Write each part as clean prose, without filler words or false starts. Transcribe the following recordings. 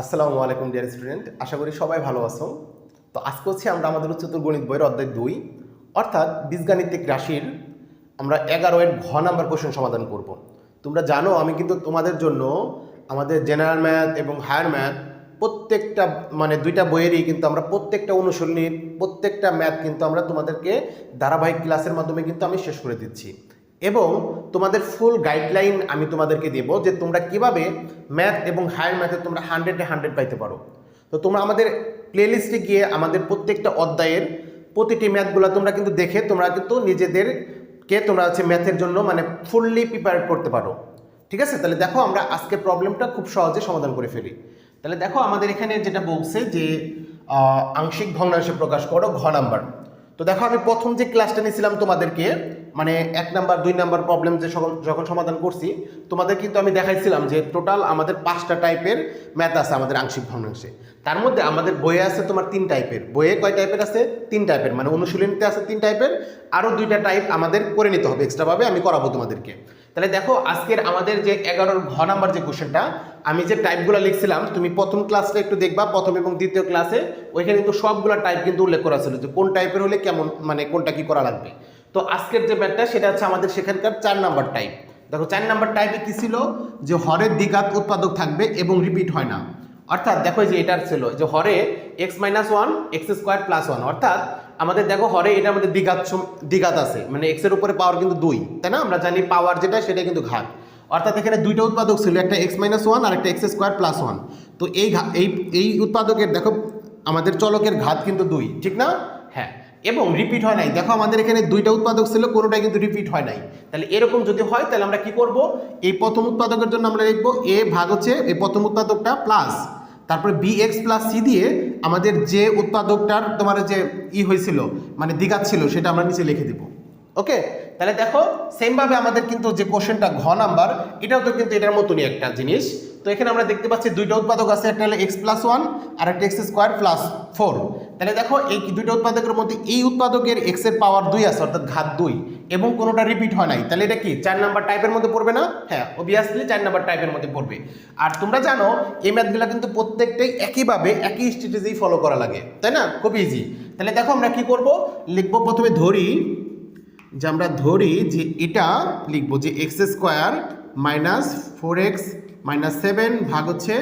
আসসালামু আলাইকুম dear student, আশা করি সবাই ভালো আছো। তো আজকে হচ্ছে আমরা আমাদের উচ্চতর গণিত বইয়ের অধ্যায় 2 অর্থাৎ বীজগাণিতিক রাশির আমরা 11 ঘ নাম্বার কোশ্চেন সমাধান করব। তোমরা জানো আমি কিন্তু তোমাদের জন্য আমাদের জেনারেল ম্যাথ এবং হায়ার ম্যাথ প্রত্যেকটা দুইটা বইয়েরই কিন্তু আমরা প্রত্যেকটা অনুশীলনীর প্রত্যেকটা ম্যাথ কিন্তু আমরা তোমাদেরকে ধারাবাহিক ক্লাসের মাধ্যমে কিন্তু আমি শেষ করে দিচ্ছি এবং তোমাদের ফুল গাইডলাইন আমি তোমাদেরকে দেব যে তোমরা কিভাবে ম্যাথ এবং হায়ার ম্যাথে তোমরা 100-এ 100 পাইতে পারো। তো তোমরা আমাদের প্লেলিস্টে গিয়ে আমাদের প্রত্যেকটা অধ্যায়ের প্রতিটি ম্যাথগুলো তোমরা কিন্তু দেখে তোমরা কিন্তু নিজেদেরকে তোমরা হচ্ছে ম্যাথের জন্য ফুললি প্রিপেয়ার করতে পারো। ঠিক আছে, তাহলে দেখো আমরা আজকে প্রবলেমটা খুব সহজে সমাধান করে ফেলি। তাহলে দেখো আমাদের এখানে যেটা বলছে যে আংশিক ভগ্নাংশে প্রকাশ করো ঘ নাম্বার। তো দেখো আমি প্রথম যে ক্লাসটা নিয়েছিলাম তোমাদেরকে 1 নাম্বার 2 নাম্বার প্রবলেম যে যখন সমাধান করছি তোমাদের কিন্তু আমি দেখাইছিলাম যে টোটাল আমাদের 5টা টাইপের ম্যাথ আছে আমাদের আংশিক ভগ্নাংশে। তার মধ্যে আমাদের বইয়ে আছে তোমার 3 টাইপের। বইয়ে কয় টাইপের আছে? 3 টাইপের, অনুশীলনীতে আছে 3 টাইপের, আরও 2টা টাইপ আমাদের করে নিতে হবে এক্সট্রাভাবে, আমি করাবো তোমাদেরকে। তাহলে দেখো আজকের আমাদের যে 11 ঘ নাম্বার যে কোশ্চেনটা আমি যে টাইপগুলো লিখছিলাম তুমি প্রথম ক্লাসটা একটু দেখবা, প্রথম এবং দ্বিতীয় ক্লাসে ওইখানে কিন্তু সবগুলো টাইপ কিন্তু উল্লেখ করা ছিল যে কোন টাইপের হলে কেমন কোনটা কি করা লাগবে। তো আজকের যে ম্যাথটা সেটা হচ্ছে আমাদের সেখানকার 4 নাম্বার টাইপ। দেখো 4 নাম্বার টাইপে কি ছিল যে হরের দ্বিঘাত উৎপাদক থাকবে এবং রিপিট হয় না। অর্থাৎ দেখো যে এটার ছিল যে হরে x-1 x² + 1, অর্থাৎ আমাদের দেখো হরে এটার মধ্যে দ্বিঘাত আছে, x এর উপরে পাওয়ার কিন্তু 2, তাই না? আমরা জানি পাওয়ার যেটা সেটা কিন্তু ঘাত, অর্থাৎ এখানে দুইটা উৎপাদক ছিল, একটা x-1 আর একটা x² + 1। তো এই উৎপাদকের দেখো আমাদের চলকের ঘাত কিন্তু 2, ঠিক না? হ্যাঁ, এবং রিপিট হয় নাই। দেখো আমাদের এখানে দুইটা উৎপাদক ছিল, কোনোটাই কিন্তু রিপিট হয় নাই। তাহলে এরকম যদি হয় তাহলে আমরা কি করব, এই প্রথম উৎপাদকের জন্য আমরা লিখব a ভাগ হচ্ছে এই প্রথম উৎপাদকটা প্লাস তারপরে bx + c দিয়ে আমাদের যে উৎপাদকটার তোমার যে হয়েছিল দ্বিঘাত ছিল সেটা আমরা নিচে লিখে দেব। ওকে, তাহলে দেখো সেমভাবে আমাদের কিন্তু যে কোশ্চেনটা ঘ নাম্বার এটাও তো কিন্তু এটার মতনই একটা জিনিস। তো এখানে আমরা দেখতে পাচ্ছি দুইটা উৎপাদক আছে, একটা হলো x+1 আর একটা x² + 4। তাহলে দেখো এই দুইটা উৎপাদকের মধ্যে এই উৎপাদকের x এর পাওয়ার 2 আছে, অর্থাৎ ঘাত 2, এবং কোনোটা রিপিট হয় নাই। তাহলে এটা কি 4 নাম্বার টাইপের মধ্যে পড়বে না? হ্যাঁ, অবভিয়াসলি 4 নাম্বার টাইপের মধ্যে পড়বে। আর তোমরা জানো এই ম্যাথগুলো কিন্তু প্রত্যেকটাই একইভাবে একই স্ট্র্যাটেজি ফলো করা লাগে, তাই না? খুব ইজি। তাহলে দেখো আমরা কি করব, লিখব প্রথমে আমরা ধরি যে এটা লিখবো যে x² - 4x - 7 ভাগ হচ্ছে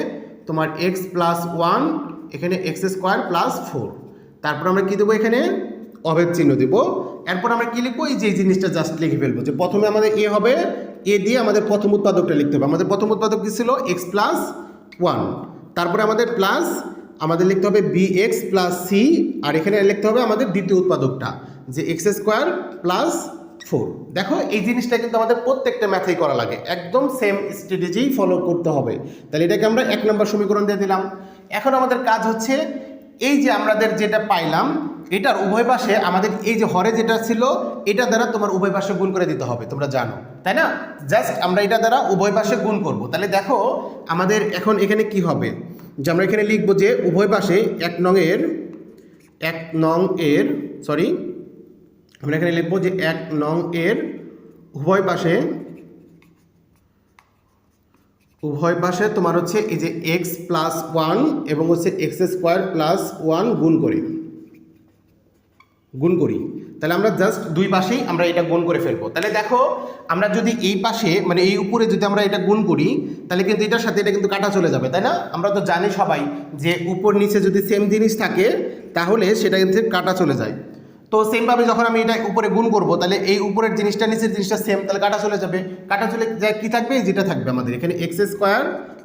তোমার x+1, এখানে x² + 4। তারপর আমরা কি দেবো, এখানে অভেদ চিহ্ন দেব। এরপর আমরা কি লিখবো, এই যে জিনিসটা জাস্ট লিখে ফেলবো যে প্রথমে আমাদের এ হবে, এ দিয়ে আমাদের প্রথম উৎপাদকটা লিখতে হবে। আমাদের প্রথম উৎপাদক কি ছিল? x+1। তারপরে আমাদের লিখতে হবে bx + c, আর এখানে লিখতে হবে আমাদের দ্বিতীয় উৎপাদকটা যে x² + 4। দেখো এই জিনিসটা কিন্তু আমাদের প্রত্যেকটা ম্যাথেই করা লাগে, একদম সেম স্ট্র্যাটেজি ফলো করতে হবে। তাহলে এটাকে আমরা 1 নম্বর সমীকরণ দিয়ে দিলাম। এখন আমাদের কাজ হচ্ছে এই যে আমাদের যেটা পাইলাম এটার উভয় পাশে আমাদের এই যে হরে যেটা ছিল এটা দ্বারা তোমার উভয় পাশে গুণ করে দিতে হবে, তোমরা জানো, তাই না? জাস্ট আমরা এটা দ্বারা উভয় পাশে গুণ করব। তাহলে দেখো আমাদের এখন এখানে কি হবে, যে আমরা এখানে লিখবো যে উভয় পাশে আমরা এখানে লিখবো যে 1 নং এর উভয় পাশে তোমার হচ্ছে এই যে x+1 এবং হচ্ছে x² + 1 গুণ করি। তাহলে আমরা জাস্ট দুই পাশেই আমরা এটা গুণ করে ফেলবো। তাহলে দেখো আমরা যদি এই পাশে এই উপরে যদি আমরা এটা গুণ করি তাহলে কিন্তু এটার সাথে এটা কিন্তু কাটা চলে যাবে, তাই না? আমরা তো জানি সবাই যে উপর নিচে যদি সেম জিনিস থাকে তাহলে সেটা কিন্তু কাটা চলে যায়। তো সেমভাবে যখন আমি এটা উপরে গুণ করব তাহলে এই উপরের জিনিসটা নিচের জিনিসটা সেম, তাহলে কাটা চলে যাবে। কাটা চলে যায় কি থাকবে, যেটা থাকবে আমাদের এখানে x²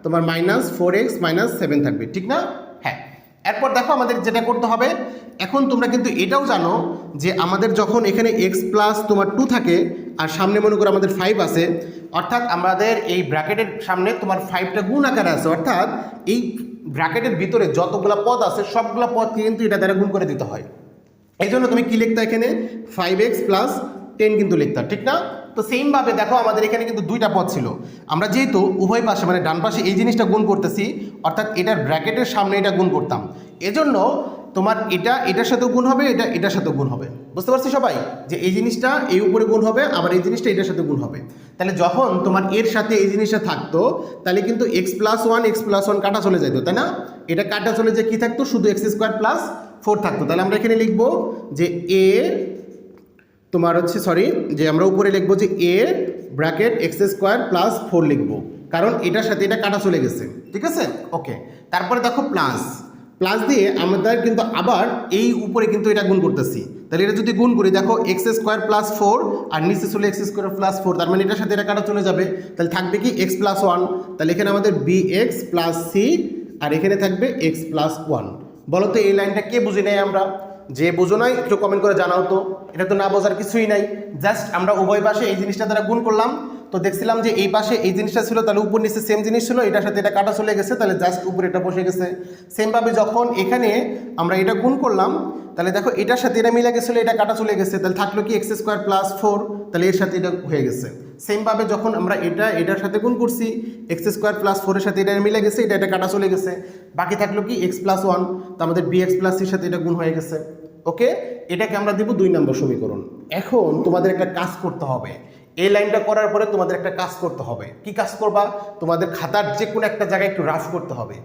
তোমার -4x - 7 থাকবে, ঠিক না? হ্যাঁ, এরপর দেখো আমাদের যেটা করতে হবে, এখন তোমরা কিন্তু এটাও জানো যে আমাদের যখন এখানে x+2 থাকে আর সামনে মনে করো আমাদের 5 আছে, অর্থাৎ আমাদের এই ব্র্যাকেটের সামনে তোমার 5টা গুণ আকারে আছে, অর্থাৎ এই ব্র্যাকেটের ভিতরে যতগুলো পদ আছে সবগুলো পদকে কিন্তু এটা দ্বারা গুণ করে দিতে হয়। এই জন্য তুমি কি লিখতা, এখানে 5x + 10 কিন্তু লিখতা, ঠিক না? তো সেমভাবে দেখো আমাদের এখানে কিন্তু দুইটা পদ ছিল, আমরা যেহেতু উভয় পাশে ডান পাশে এই জিনিসটা গুণ করতেছি, অর্থাৎ এটার ব্র্যাকেটের সামনে এটা গুণ করতাম, এজন্য তোমার এটার সাথেও গুণ হবে, এটার সাথেও গুণ হবে। বুঝতে পারছি সবাই যে এই জিনিসটা এই উপরে গুণ হবে, আবার এই জিনিসটা এটার সাথে গুণ হবে। তাহলে যখন তোমার এর সাথে এই জিনিসটা থাকতো তাহলে কিন্তু x+1 কাটা চলে যেত, তাই না? এটা কাটা চলে যে কি থাকতো, শুধু x² + 4 থাকতো। তাহলে আমরা এখানে লিখবো যে a তোমার হচ্ছে যে আমরা উপরে লিখবো যে a ব্র্যাকেট x² + 4 লিখবো, কারণ এটার সাথে এটা কাটা চলে গেছে। ঠিক আছে, ওকে। তারপরে দেখো প্লাস দিয়ে আমাদের কিন্তু আবার এই উপরে কিন্তু এটা গুণ করতেছি। তাহলে এটা যদি গুণ করি, দেখো x² + 4 আর নিচে চলে x² + 4, তার মানে এটার সাথে এটা কাটা চলে যাবে। তাহলে থাকবে কি x+1, তাহলে এখানে আমাদের bx + c আর এখানে থাকবে x+1। বলো তো এই লাইনটা কে বুঝি নাই আমরা? যে বুঝো নাই একটু কমেন্ট করে জানাও তো। এটা তো না বোঝার কিছুই নাই, জাস্ট আমরা উভয় পাশে এই জিনিসটা দ্বারা গুণ করলাম। তো দেখছিলাম যে এই পাশে এই জিনিসটা ছিল, তাহলে উপর নিচে সেম জিনিস ছিল, এটার সাথে এটা কাটা চলে গেছে, তাহলে জাস্ট উপরে এটা বসে গেছে। সেমভাবে যখন এখানে আমরা এটা গুণ করলাম, তাহলে দেখো এটার সাথে এটা মিলে গেছিলো, এটা কাটা চলে গেছে, তাহলে থাকলো কি x² + 4, তাহলে এর সাথে এটা হয়ে গেছে। সেমভাবে যখন আমরা এটার সাথে গুণ করছি, x² + 4 এর সাথে এটা মিলে গেছে, এটা কাটা চলে গেছে, বাকি থাকলো কি x+1, তো আমাদের bx + c এর সাথে এটা গুণ হয়ে গেছে। ওকে, এটাকে আমরা দেব 2 নম্বর সমীকরণ। এখন তোমাদের একটা কাজ করতে হবে, এই লাইনটা করার পরে তোমাদের একটা কাজ করতে হবে। কি কাজ করবা? তোমাদের খাতার যে কোনো একটা জায়গায় একটু রাফ করতে হবে।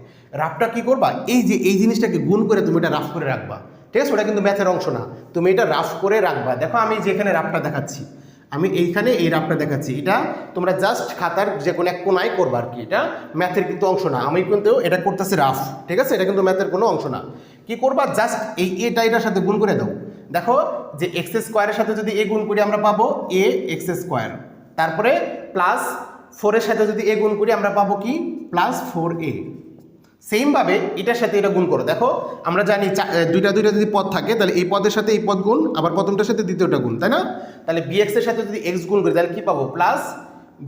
রাফটা কি করবা? এই যে এই জিনিসটাকে গুণ করে তুমি এটা রাফ করে রাখবা। ঠিক আছে, ওটা কিন্তু ম্যাথের অংশ না, তুমি এটা রাফ করে রাখবা। দেখো আমি যেখানে রাফটা দেখাচ্ছি, আমি এইখানে এই রাফটা দেখাচ্ছি, এটা তোমরা জাস্ট খাতার যে কোনো এক কোনায় করবা আর কি। এটা ম্যাথের কিন্তু অংশ না, আমি কিন্তু এটা করতেছি রাফ। ঠিক আছে, এটা কিন্তু ম্যাথের কোনো অংশ না। কি করবা? জাস্ট এটার সাথে গুণ করে দাও। দেখো যে x² এর সাথে যদি a গুণ করি আমরা পাবো ax², তারপরে +4 এর সাথে যদি a গুণ করি আমরা পাবো কি +4a। সেমভাবে এটার সাথে এটা গুণ করো। দেখো আমরা জানি দুইটা যদি পদ থাকে, তাহলে এই পদের সাথে এই পদ গুণ, আবার প্রথমটার সাথে দ্বিতীয়টা গুণ, তাই না? তাহলে bx এর সাথে যদি x গুণ করি তাহলে কি পাবো?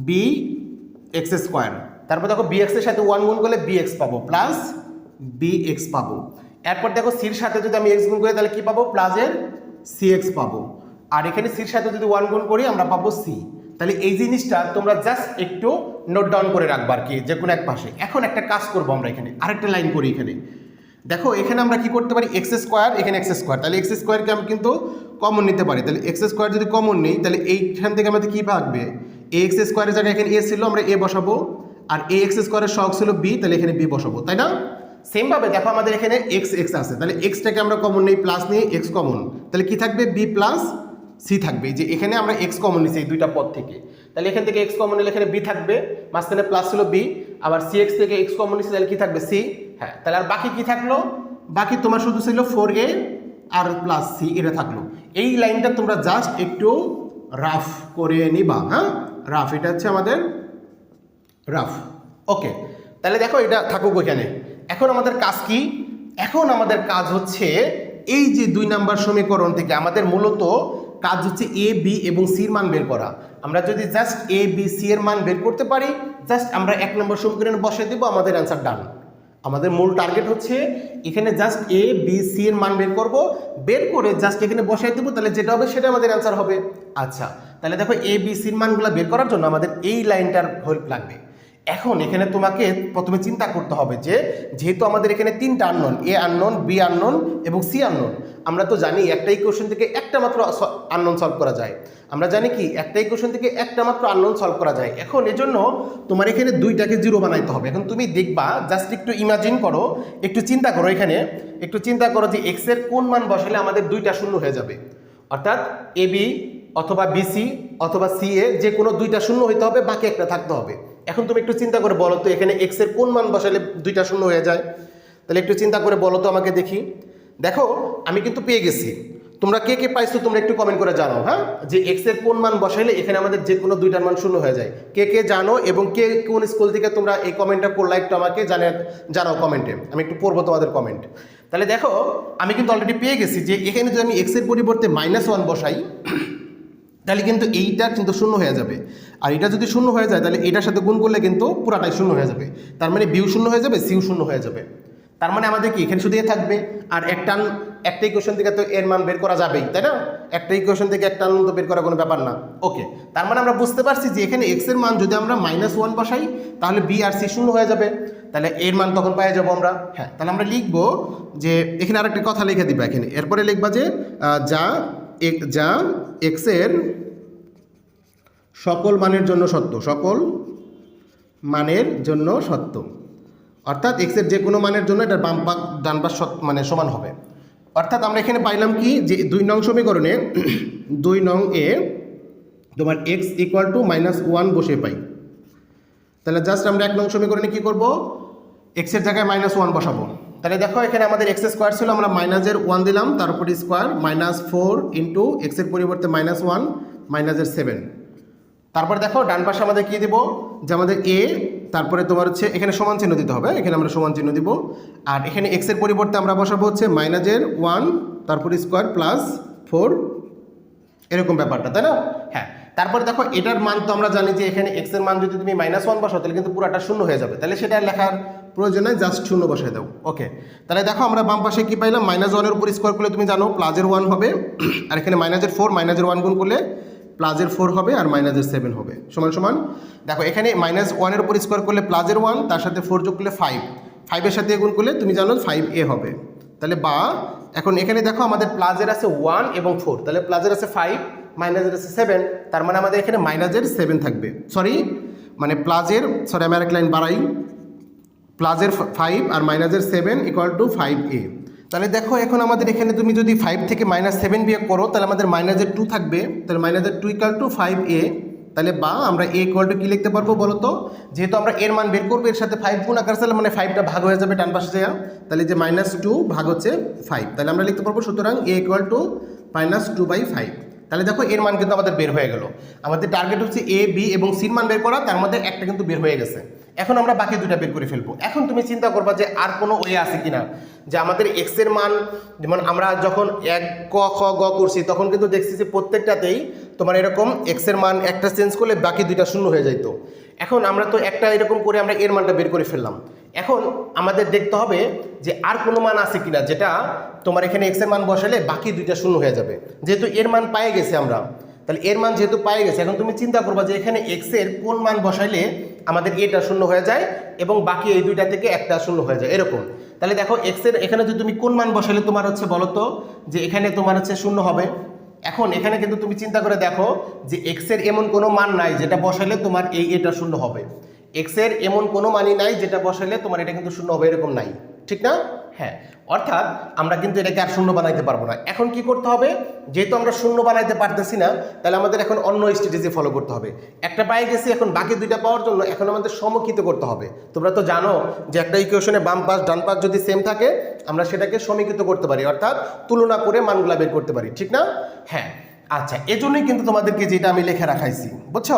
+bx²। তারপর দেখো bx এর সাথে 1 গুণ করলে bx পাবো, +bx পাবো। এরপর দেখো c এর সাথে যদি আমি x গুণ করি তাহলে কি পাবো? +cx পাবো। আর এখানে c এর সাথে যদি 1 গুণ করি আমরা পাবো c। তাহলে এই জিনিসটা তোমরা জাস্ট একটু নোট ডাউন করে রাখবা আর কি, যে কোনো এক পাশে। এখন একটা কাজ করবো আমরা, এখানে আরেকটা লাইন করি। এখানে দেখো এখানে আমরা কি করতে পারি? x², এখানে x², তাহলে x²কে আমি কিন্তু কমন নিতে পারি। তাহলে x² যদি কমন নেই তাহলে এইখান থেকে আমাদের কি থাকবে? ax² এর জায়গায় এখানে a ছিল, আমরা a বসাবো, আর ax² এর সহগ ছিল b, তাহলে এখানে b বসাবো, তাই না? সেমভাবে দেখো আমাদের এখানে x আছে, তাহলে xটাকে আমরা কমন নেই, প্লাস নিয়ে x কমন, তাহলে কি থাকবে? b + c থাকবে। যে এখানে আমরা x কমন নিছি এই দুইটা পদ থেকে, তাহলে এখান থেকে x কমন নিলে এখানে b থাকবে, মাঝখানে প্লাস ছিল b, আবার cx থেকে x কমন নিছি তাহলে কি থাকবে? c। হ্যাঁ, তাহলে আর বাকি কি থাকলো? বাকি তোমার শুধু ছিল 4a আর +c, এটা থাকলো। এই লাইনটা তোমরা জাস্ট একটু রাফ করে নিবা। হ্যাঁ, রাফ, এটা হচ্ছে আমাদের রাফ। ওকে, তাহলে দেখো এটা থাকুক ওইখানে। এখন আমাদের কাজ কি? এখন আমাদের কাজ হচ্ছে এই যে 2 নম্বর সমীকরণ থেকে আমাদের মূলত কাজ হচ্ছে a b এবং c এর মান বের করা। আমরা যদি জাস্ট a b c এর মান বের করতে পারি, জাস্ট আমরা 1 নম্বর সমীকরণে বসিয়ে দেব, আমাদের অ্যান্সার ডান। আমাদের মূল টার্গেট হচ্ছে এখানে জাস্ট a b c এর মান বের করব, বের করে জাস্ট এখানে বসিয়ে দেব, তাহলে যেটা হবে সেটা আমাদের অ্যান্সার হবে। আচ্ছা, তাহলে দেখো a b c এর মানগুলো বের করার জন্য আমাদের এই লাইনটার হেল্প লাগবে। এখন এখানে তোমাকে প্রথমে চিন্তা করতে হবে যে যেহেতু আমাদের এখানে 3টা unknown, a unknown, b unknown এবং c আননোন, আমরা তো জানি একটা ইকুয়েশন থেকে একটা মাত্র আননোন সলভ করা যায়। আমরা জানি কি একটা ইকুয়েশন থেকে একটা মাত্র আননোন সলভ করা যায়। এখন এজন্য তোমার এখানে 2টাকে 0 বানাইতে হবে। এখন তুমি দেখবা, জাস্ট একটু ইমাজিন করো, একটু চিন্তা করো, এখানে একটু চিন্তা করো যে x এর কোন মান বসালে আমাদের 2টা শূন্য হয়ে যাবে। অর্থাৎ ab অথবা bc অথবা ca যে কোনো 2টা শূন্য হইতে হবে, বাকি একটা থাকতে হবে। এখন তুমি একটু চিন্তা করে বলো তো এখানে x এর কোন মান বসালে 2টা শূন্য হয়ে যায়? তাহলে একটু চিন্তা করে বলো তো আমাকে দেখি। দেখো আমি কিন্তু পেয়ে গেছি, তোমরা কে কে পাইছো তোমরা একটু কমেন্ট করে জানাও। হ্যাঁ, যে x এর কোন মান বসাইলে এখানে আমাদের যে কোনো 2টার মান শূন্য হয়ে যায়, কে কে জানো এবং কে কোন স্কুল থেকে তোমরা এই কমেন্টটা করলে একটু আমাকে জানাও কমেন্টে, আমি একটু পড়বো তোমাদের কমেন্ট। তাহলে দেখো আমি কিন্তু অলরেডি পেয়ে গেছি যে এখানে যদি আমি x এর পরিবর্তে -1 বসাই তাহলে কিন্তু এইটা কিন্তু শূন্য হয়ে যাবে, আর এটা যদি শূন্য হয়ে যায় তাহলে এটার সাথে গুণ করলে কিন্তু পুরাটাই শূন্য হয়ে যাবে। তার মানে বিও শূন্য হয়ে যাবে, সিও শূন্য হয়ে যাবে। তার মানে আমাদের কি এখানে শুধু এ থাকবে, আর একটা ইকুয়েশন থেকে তো এর মান বের করা যাবেই, তাই না? একটা ইকুয়েশন থেকে একটা মান তো বের করা কোনো ব্যাপার না। ওকে, তার মানে আমরা বুঝতে পারছি যে এখানে এক্স এর মান যদি আমরা -1 বসাই তাহলে বি আর সি শূন্য হয়ে যাবে, তাহলে এর মান তখন পেয়ে যাবো আমরা। হ্যাঁ, তাহলে আমরা লিখবো যে এখানে আরেকটা কথা লিখে দিবা এখানে, এরপরে লিখবা যে যা এক্স এর সকল মানের জন্য সত্য, সকল মানের জন্য সত্য, অর্থাৎ এক্স এর যে কোনো মানের জন্য এটা বাম পাশ ডান পাশ মানে সমান হবে। অর্থাৎ আমরা এখানে পাইলাম কি যে 2 নং সমীকরণে 2 নং এ তোমার এক্স ইকুয়াল টু -1 বসে পাই। তাহলে জাস্ট আমরা 1 নং সমীকরণে কী করবো, এক্স এর জায়গায় -1 বসাবো। তাহলে দেখো এখানে আমাদের এক্স স্কোয়ার ছিল, আমরা -1 দিলাম, তার উপরে স্কোয়ার -4 ইন্টু এক্সের পরিবর্তে -1 -7। তারপর দেখো ডান পাশে আমাদের কী দিব, যে আমাদের এ, তারপরে তোমার হচ্ছে এখানে সমান চিহ্ন দিতে হবে, এখানে আমরা সমান চিহ্ন দিব। আর এখানে এক্সের পরিবর্তে আমরা বসাবো হচ্ছে -1 তারপরে স্কোয়ার +4, এরকম ব্যাপারটা, তাই না? হ্যাঁ, তারপরে দেখো এটার মান তো আমরা জানি যে এখানে এক্স এর মান যদি তুমি -1 বসাও তাহলে কিন্তু পুরোটা শূন্য হয়ে যাবে, তাহলে সেটা লেখার প্রয়োজন নেই, জাস্ট শূন্য বসাই দাও। ওকে, তাহলে দেখো আমরা বাম পাশে কি পাইলাম, -1 এর উপর স্কোয়ার করলে তুমি জানো +1 হবে, আর এখানে -4 -1 গুণ করলে +4 হবে, আর -7 হবে, সমান সমান। দেখো এখানে -1 এর উপর স্কোয়ার করলে +1, তার সাথে 4 যোগ করলে 5 এর সাথে গুণ করলে তুমি জানো 5a হবে। তাহলে বা এখন এখানে দেখো আমাদের প্লাজের আছে 1 এবং 4, তাহলে প্লাজের আছে 5, মাইনাসের আছে 7, তার মানে আমাদের এখানে -7 থাকবে। আমি আরেক লাইন বাড়াই, +5 আর -7 = 5a। তাহলে দেখো এখন আমাদের এখানে তুমি যদি 5 থেকে -7 বিয়োগ করো তাহলে আমাদের -2 থাকবে, তাহলে -2 = 5a। তাহলে বা আমরা a = কি লিখতে পারবো বলো তো, যেহেতু আমরা এর মান বের করবো, এর সাথে 5 গুণ আকার ছিল, মানে 5টা ভাগ হয়ে যাবে ডান পাশে যায়, তাহলে যে -2 ভাগ হচ্ছে 5, তাহলে আমরা লিখতে পারবো সুতরাং a = -2/5। তাহলে দেখো এর মান কিন্তু আমাদের বের হয়ে গেল। আমাদের টার্গেট হচ্ছে এ, বি এবং সির মান বের করা, তার মধ্যে একটা কিন্তু বের হয়ে গেছে। এখন আমরা বাকি দুটা বের করে ফেলবো। এখন তুমি চিন্তা করবা যে আর কোনো ওয়ে আছে কিনা, যে আমাদের এক্স এর মান, যেমন আমরা যখন 1 ক খ গ করছি তখন কিন্তু দেখছি যে প্রত্যেকটাতেই তোমার এরকম এক্স এর মান একটা চেঞ্জ করলে বাকি দুইটা শূন্য হয়ে যাইতো। এখন আমরা তো একটা এরকম করে আমরা এর মানটা বের করে ফেললাম। এখন আমাদের দেখতে হবে যে আর কোনো মান আছে কিনা যেটা তোমার এখানে এক্স এর মান বসালে বাকি দুইটা শূন্য হয়ে যাবে। যেহেতু এর মান পেয়ে গেছে আমরা, তাহলে এর মান যেহেতু পেয়ে গেছে, এখন তুমি চিন্তা করবা যে এখানে এক্স এর কোন মান বসাইলে আমাদের এটা শূন্য হয়ে যায় এবং বাকি এই দুইটা থেকে একটা শূন্য হয়ে যায়, এরকম। তাহলে দেখো এক্স এর এখানে যদি তুমি কোন মান বসালে তোমার হচ্ছে বলো তো, যে এখানে তোমার হচ্ছে শূন্য হবে। এখন এখানে কিন্তু তুমি চিন্তা করে দেখো যে এক্স এর এমন কোনো মান নাই যেটা বসালে তোমার এটা শূন্য হবে। এক্স এর এমন কোনো মানই নাই যেটা বসালে তোমার এটা কিন্তু শূন্য হবে, এরকম নাই, ঠিক না? হ্যাঁ, অর্থাৎ আমরা কিন্তু এটাকে আর শূন্য বানাইতে পারবো না। এখন কি করতে হবে, যেহেতু আমরা শূন্য বানাইতে পারতেছি না, তাহলে আমাদের এখন অন্য স্ট্র্যাটেজি ফলো করতে হবে। একটা পেয়ে গেছি, এখন বাকি দুইটা পাওয়ার জন্য এখন আমাদের সমকিত করতে হবে। তোমরা তো জানো যে একটা ইকুয়েশনে বাম পাশ ডান পাশ যদি সেম থাকে আমরা সেটাকে সমকিত করতে পারি, অর্থাৎ তুলনা করে মানগুলা বের করতে পারি, ঠিক না? হ্যাঁ, আচ্ছা, এজন্যই কিন্তু তোমাদেরকে যেটা আমি লিখে রাখাইছি, বুঝছো,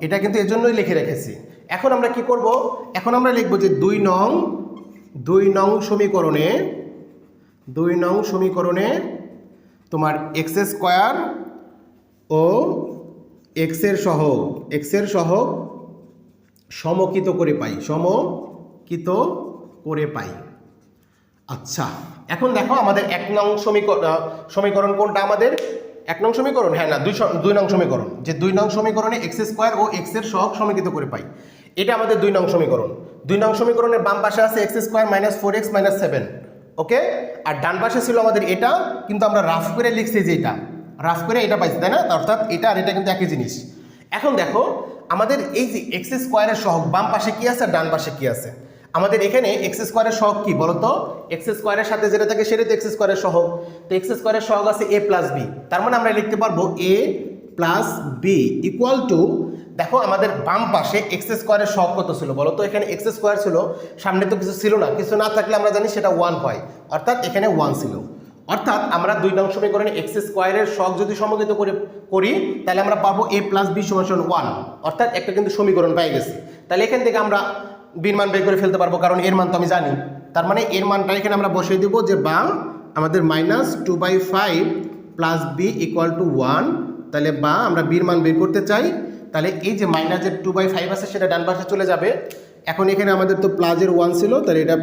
এটা কিন্তু এজন্যই লিখে রেখেছি। এখন আমরা কি করব, এখন আমরা লিখবো যে 2 নং সমীকরণে তোমার এক্স স্কোয়ার ও এক্স এর সহগ সমকিত করে পাই। আচ্ছা, এখন দেখো আমাদের 1 নং সমীকরণ কোনটা, আমাদের 1 নং সমীকরণ, হ্যাঁ না 2 নং সমীকরণ, যে 2 নং সমীকরণে এক্স স্কোয়ার ও এক্স এর সহগ সমকিত করে পাই, এটা আমাদের 2 নং সমীকরণ। 2 নং সমীকরণের বাম পাশে আছে এক্স স্কোয়ার -4x -7, ওকে। আর ডান পাশে ছিল আমাদের এটা, কিন্তু আমরা রাফ করে লিখছি যে রাফ করে এটা পাইছি, তাই না? অর্থাৎ এটা আর এটা কিন্তু একই জিনিস। এখন দেখো আমাদের এই যে এক্স স্কোয়ারের সহগ বাম পাশে কি আছে আর ডান পাশে কি আছে, আমাদের এখানে এক্স স্কোয়ারের সহগ কি বলতো, এক্স স্কোয়ারের সাথে যেটা থাকে সেটা তো এক্স স্কোয়ারের সহগ, তো এক্স স্কোয়ারের সহগ আছে a + b, তার মানে আমরা লিখতে পারবো a + b = দেখো আমাদের বাম পাশে এক্স স্কোয়ারের সহগ কত ছিল বলো তো, এখানে এক্স স্কোয়ার ছিল, সামনে তো কিছু ছিল না, কিছু না থাকলে আমরা জানি সেটা 1 হয়, অর্থাৎ এখানে 1 ছিল। অর্থাৎ আমরা 2 নং সমীকরণে এক্স স্কোয়ারের সহগ যদি সমকিত করি তাহলে আমরা পাবো a + b = 1, অর্থাৎ একটা কিন্তু সমীকরণ পেয়ে গেছি। তাহলে এখান থেকে আমরা বির মান বের করে ফেলতে পারবো, কারণ এর মান তো আমি জানি। তার মানে এর মানটা এখানে আমরা বসিয়ে দেবো যে বা আমাদের -2/5 + b = 1, তাহলে বা আমরা বির মান বের করতে চাই, তাহলে এই যে -2/5 আছে সেটা ডান পাশে চলে যাবে। এখন এখানে আমাদের তো +1 ছিল, তাহলে এটা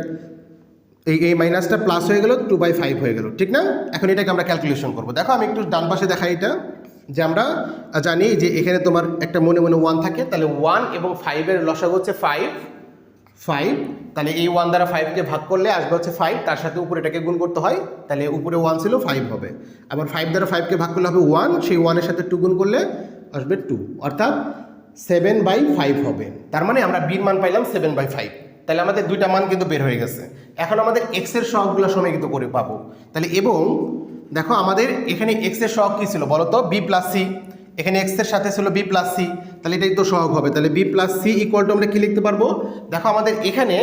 এই মাইনাসটা প্লাস হয়ে গেল 2/5 হয়ে গেল, ঠিক না? এখন এটাকে আমরা ক্যালকুলেশন করবো। দেখো আমি একটু ডান পাশে দেখাই এটা, যে আমরা জানি যে এখানে তোমার একটা মনে মনে 1 থাকে, তাহলে 1 এবং 5-এর লসাগু হচ্ছে 5, তাহলে এই 1 দ্বারা 5কে ভাগ করলে আসবে হচ্ছে 5, তার সাথে উপরে এটাকে গুণ করতে হয়, তাহলে উপরে 1 ছিল 5 হবে। আবার 5 দ্বারা 5কে ভাগ করলে হবে 1, সেই 1-এর সাথে 2 গুণ করলে আসবে 2, অর্থাৎ 7/5 হবে। তার মানে আমরা বির মান পাইলাম 7/5। তাহলে আমাদের দুইটা মান কিন্তু বের হয়ে গেছে। এখন আমাদের এক্সের সহগগুলো সমীকৃত করে পাবো। তাহলে এবং দেখো আমাদের এখানে এক্সের সহগ কী ছিল বলো তো, বি প্লাস সি। এখানে এক্সের সাথে ছিল বি প্লাস সি, তাহলে এটাই তো সহগ হবে। তাহলে B plus C equal to আমরা কী লিখতে পারবো? দেখো আমাদের এখানে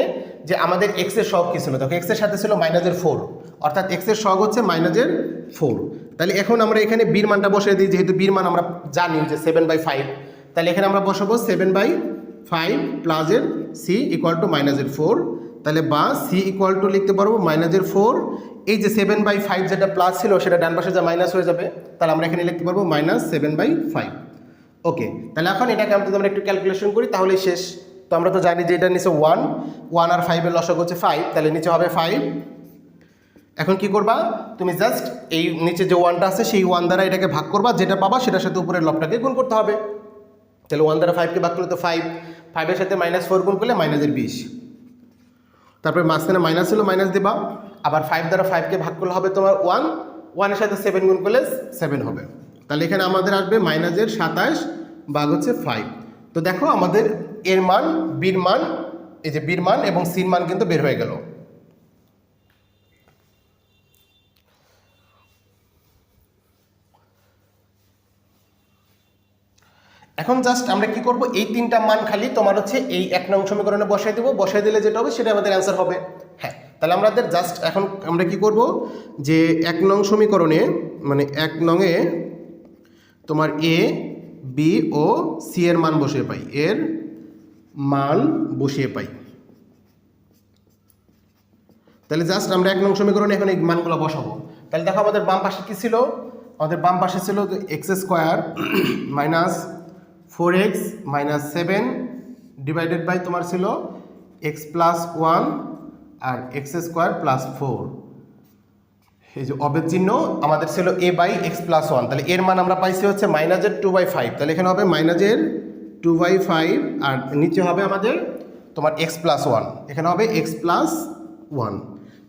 যে আমাদের এক্সের সহগ কী ছিল, দেখো এক্সের সাথে ছিল -4, অর্থাৎ এক্সের সহগ হচ্ছে -4। তাহলে এখন আমরা এখানে বির মানটা বসিয়ে দিই, যেহেতু বির মান আমরা জানি যে 7/5, তাহলে এখানে আমরা বসাবো 7/5 প্লাস এর সি ইকুয়াল টু -4, তাহলে বা সি ইকুয়াল টু লিখতে পারবো -4। এই যে 7/5 যেটা প্লাস ছিল সেটা ডান পাশে যা মাইনাস হয়ে যাবে, তাহলে আমরা এখানে লিখতে পারবো -7/5। ওকে, তাহলে এখন এটাকে আমরা একটু ক্যালকুলেশন করি, তাহলে শেষ। তো আমরা তো জানি যে এটা নিচে 1 আর 5-এর লসাগু হচ্ছে 5, তাহলে নিচে হবে 5। এখন কি করবা, তুমি জাস্ট এই নিচে যে 1টা আছে সেই 1 দ্বারা এটাকে ভাগ করবা, যেটা পাবা সেটার সাথে উপরের লবটাকে গুণ করতে হবে। তাহলে 1 দ্বারা 5কে ভাগ করলে তো 5, 5-এর সাথে -4 গুণ করলে -20, তারপরে মাঝখানে মাইনাস ছিল মাইনাস দেবা। আবার 5 দ্বারা 5কে ভাগ করলে হবে তোমার 1, 1-এর সাথে 7 গুণ করলে 7 হবে। তাহলে এখানে আমাদের আসবে -27 ভাগ হচ্ছে 5। তো দেখো আমাদের এর মান, বির মান, এই যে বির মান এবং সির মান কিন্তু বের হয়ে গেল। এখন জাস্ট আমরা কি করব, এই 3টা মান খালি তোমার হচ্ছে এই 1 নং সমীকরণে বসাই দেবো, বসাই দিলে যেটা হবে সেটা আমাদের অ্যান্সার হবে। হ্যাঁ, তাহলে আমাদের জাস্ট এখন আমরা কি করব, যে 1 নং সমীকরণে মানে 1 নংয়ে তোমার এ, বি ও সি এর মান বসিয়ে পাই, এর মান বসিয়ে পাই। তাহলে জাস্ট আমরা 1 নং সমীকরণে এখন এই মানগুলো বসাবো। তাহলে দেখো আমাদের বাম পাশে কি ছিল, আমাদের বাম পাশে ছিল x² minus 4x minus 7 divided by তোমার ছিল x প্লাস 1 আর x² প্লাস 4। এই যে অবেদ চিহ্ন আমাদের ছিল a বাই x প্লাস 1, তাহলে এর মান আমরা পাইছি হচ্ছে -2/5। তাহলে এখানে হবে -2/5 আর নিচে হবে আমাদের তোমার x প্লাস 1, এখানে হবে x প্লাস 1।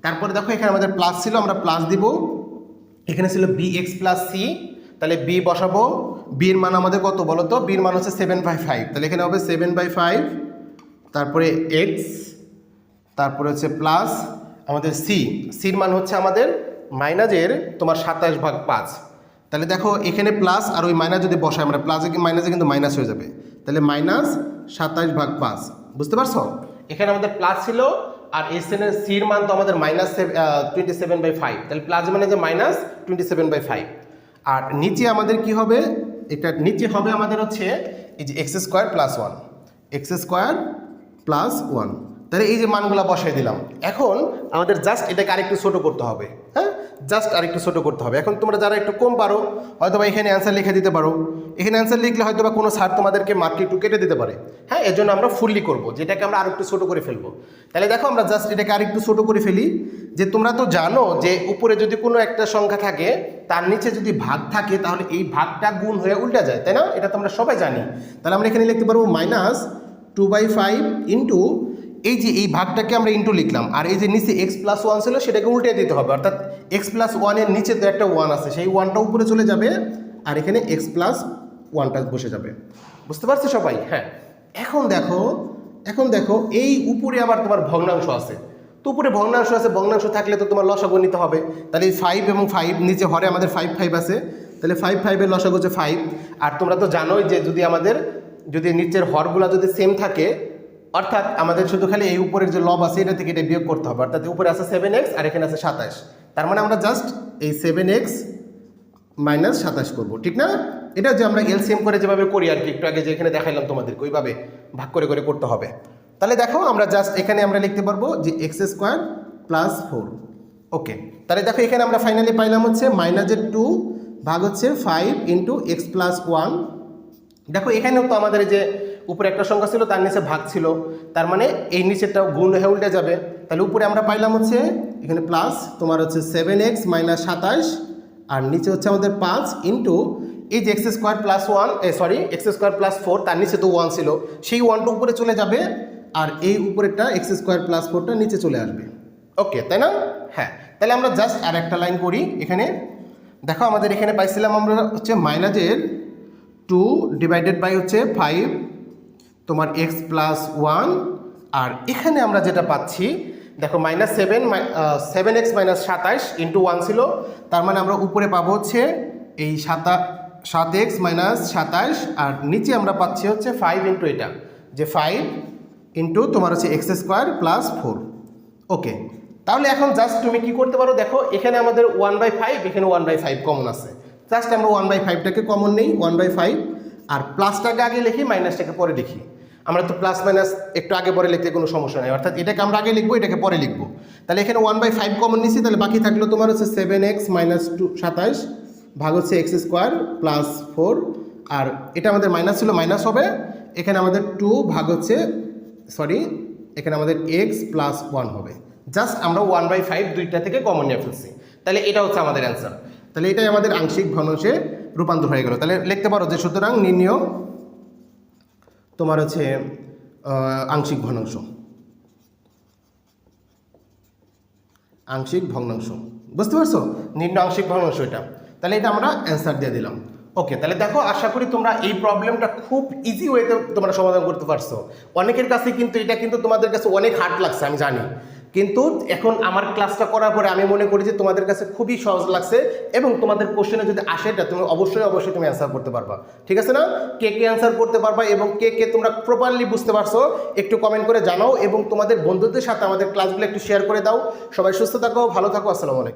তারপরে দেখো এখানে আমাদের প্লাস ছিল, আমরা প্লাস দিব। এখানে ছিল bx প্লাস c, তাহলে b বসাবো। বির মান আমাদের কত বলো তো, বির মান হচ্ছে 7/5, তাহলে এখানে হবে 7/5, তারপরে x, তারপরে হচ্ছে প্লাস আমাদের সির মান হচ্ছে আমাদের তোমার 27/5। তাহলে দেখো এখানে প্লাস আর ওই মাইনাস যদি বসাই আমরা, প্লাসে মাইনাসে কিন্তু মাইনাস হয়ে যাবে, তাহলে -27/5। বুঝতে পারছো, এখানে আমাদের প্লাস ছিল আর এই সির মান তো আমাদের -27/5, তাহলে প্লাস মানে যে -27/5। আর নিচে আমাদের কি হবে, এটা নিচে হবে আমাদের হচ্ছে এই যে x² প্লাস 1, x² প্লাস 1। তাহলে এই যে মানগুলো বসাই দিলাম। এখন আমাদের জাস্ট এটাকে আরেকটু ছোটো করতে হবে। হ্যাঁ, জাস্ট আরেকটু ছোটো করতে হবে। এখন তোমরা যারা একটু কম পারো হয়তো বা এখানে অ্যান্সার লিখে দিতে পারো, এখানে অ্যান্সার লিখলে হয়তো বা কোনো স্যার তোমাদেরকে মার্কটি একটু কেটে দিতে পারে। হ্যাঁ, এর জন্য আমরা ফুললি করবো, যেটাকে আমরা আরেকটু ছোটো করে ফেলবো। তাহলে দেখো আমরা জাস্ট এটাকে আরেকটু ছোটো করে ফেলি, যে তোমরা তো জানো যে উপরে যদি কোনো একটা সংখ্যা থাকে তার নিচে যদি ভাগ থাকে তাহলে এই ভাগটা গুণ হয়ে উল্টা যায়, তাই না? এটা তো আমরা সবাই জানি। তাহলে আমরা এখানে লিখতে পারবো -2/5 ইন্টু এই যে এই ভাগটাকে আমরা ইন্টু লিখলাম, আর এই যে নিচে x প্লাস 1 ছিল সেটাকে উল্টে দিতে হবে, অর্থাৎ x প্লাস 1-এর নিচে তো একটা 1 আছে, সেই 1টা উপরে চলে যাবে আর এখানে x প্লাস 1টা বসে যাবে। বুঝতে পারছো সবাই? হ্যাঁ, এখন দেখো এই উপরে আবার তোমার ভগ্নাংশ আছে, তো উপরে ভগ্নাংশ আছে, ভগ্নাংশ থাকলে তো তোমার লসাগু নিতে হবে। তাহলে এই 5 এবং 5 নিচে হরে আমাদের 5 আছে, তাহলে 5-5-এর লসাগু হচ্ছে 5। আর তোমরা তো জানোই যে যদি নিচের হরগুলা যদি সেম থাকে, অর্থাৎ আমাদের শুধু খালি এই উপরের যে লব আছে এটা থেকে এটা বিয়োগ করতে হবে, অর্থাৎ উপরে আছে 7x আর এখানে আছে 27, তার মানে আমরা জাস্ট এই 7x মাইনাস 27 করবো, ঠিক না? এটা যে আমরা এলসিএম করে যেভাবে করি আর কি, একটু আগে যে এখানে দেখাইলাম তোমাদেরকে, ওইভাবে ভাগ করে করে করতে হবে। তাহলে দেখো আমরা জাস্ট এখানে আমরা লিখতে পারবো যে x² প্লাস 4। ওকে, তাহলে দেখো এখানে আমরা ফাইনালি পাইলাম হচ্ছে -2 ভাগ হচ্ছে 5 ইন্টু x প্লাস 1। দেখো এখানেও তো আমাদের যে উপরে একটা সংখ্যা ছিল, তার নিচে ভাগ ছিল, তার মানে এই নিচেরটা গুণ হয়ে উল্টে যাবে। তাহলে উপরে আমরা পাইলাম হচ্ছে এখানে প্লাস তোমার হচ্ছে 7x মাইনাস 27, আর নিচে হচ্ছে আমাদের 5 ইন্টু এই যে x square plus 1, x square plus 4, তার নিচে তো 1 ছিল, সেই 1টা উপরে চলে যাবে, আর এই উপরেরটা এক্স স্কোয়ার প্লাস 4টা নিচে চলে আসবে। ওকে, তাই না? হ্যাঁ, তাহলে আমরা জাস্ট আর একটা লাইন করি এখানে। দেখো আমাদের এখানে পাইছিলাম আমরা হচ্ছে মাইনাসের 2 ডিভাইডেড বাই হচ্ছে 5 তোমার এক্স প্লাস 1, আর এখানে আমরা যেটা পাচ্ছি দেখো মাইনাস 7x মাইনাস 27 ইন্টু 1 ছিল, তার মানে আমরা উপরে পাবো হচ্ছে এই 7x মাইনাস 27, আর নিচে আমরা পাচ্ছি হচ্ছে 5 ইন্টু এটা, যে 5 ইন্টু তোমার হচ্ছে এক্স স্কোয়ার প্লাস 4। ওকে, তাহলে এখন জাস্ট তুমি কি করতে পারো, দেখো এখানে আমাদের 1/5, এখানে 1/5 কমন আছে, জাস্ট আমরা 1/5টাকে কমন নেই, 1/5, আর প্লাসটাকে আগে লিখি, মাইনাসটাকে পরে লিখি। আমরা তো প্লাস মাইনাস একটু আগে পরে লিখতে কোনো সমস্যা নেই, অর্থাৎ এটাকে আমরা আগে লিখবো, এটাকে পরে লিখবো। তাহলে এখানে 1/5 কমন নিছি, তাহলে বাকি থাকলো তোমার হচ্ছে 7x মাইনাস 27 ভাগ হচ্ছে এক্স স্কোয়ার প্লাস 4, আর এটা আমাদের মাইনাস ছিল, মাইনাস হবে, এখানে আমাদের 2 ভাগ হচ্ছে এখানে আমাদের এক্স প্লাস 1 হবে। জাস্ট আমরা 1/5 দুইটা থেকে কমন নিয়ে ফেলছি, তাহলে এটা হচ্ছে আমাদের অ্যান্সার। তাহলে এটাই আমাদের আংশিক ভগ্নাংশে রূপান্তর হয়ে গেল। তাহলে লিখতে পারো যে সুতরাং নির্ণয় তোমার হচ্ছে আংশিক ভগ্নাংশ, আংশিক ভগ্নাংশ, বুঝতে পারছো? নির্ণয় আংশিক ভগ্নাংশ এটা, তাহলে এটা আমরা অ্যান্সার দিয়ে দিলাম। ওকে, তাহলে দেখো আশা করি তোমরা এই প্রবলেমটা খুব ইজি ওয়েতে তোমরা সমাধান করতে পারছো। অনেকের কাছে কিন্তু এটা কিন্তু তোমাদের কাছে অনেক হার্ড লাগছে, আমি জানি, কিন্তু এখন আমার ক্লাসটা করার পরে আমি মনে করি যে তোমাদের কাছে খুবই সহজ লাগছে, এবং তোমাদের কোশ্চেনে যদি আসে এটা তুমি অবশ্যই তুমি অ্যান্সার করতে পারবা। ঠিক আছে না? কে কে অ্যান্সার করতে পারবা এবং কে কে তোমরা প্রপারলি বুঝতে পারছো একটু কমেন্ট করে জানাও, এবং তোমাদের বন্ধুদের সাথে আমাদের ক্লাসগুলো একটু শেয়ার করে দাও। সবাই সুস্থ থাকো, ভালো থাকো, আসসালামু আলাইকুম।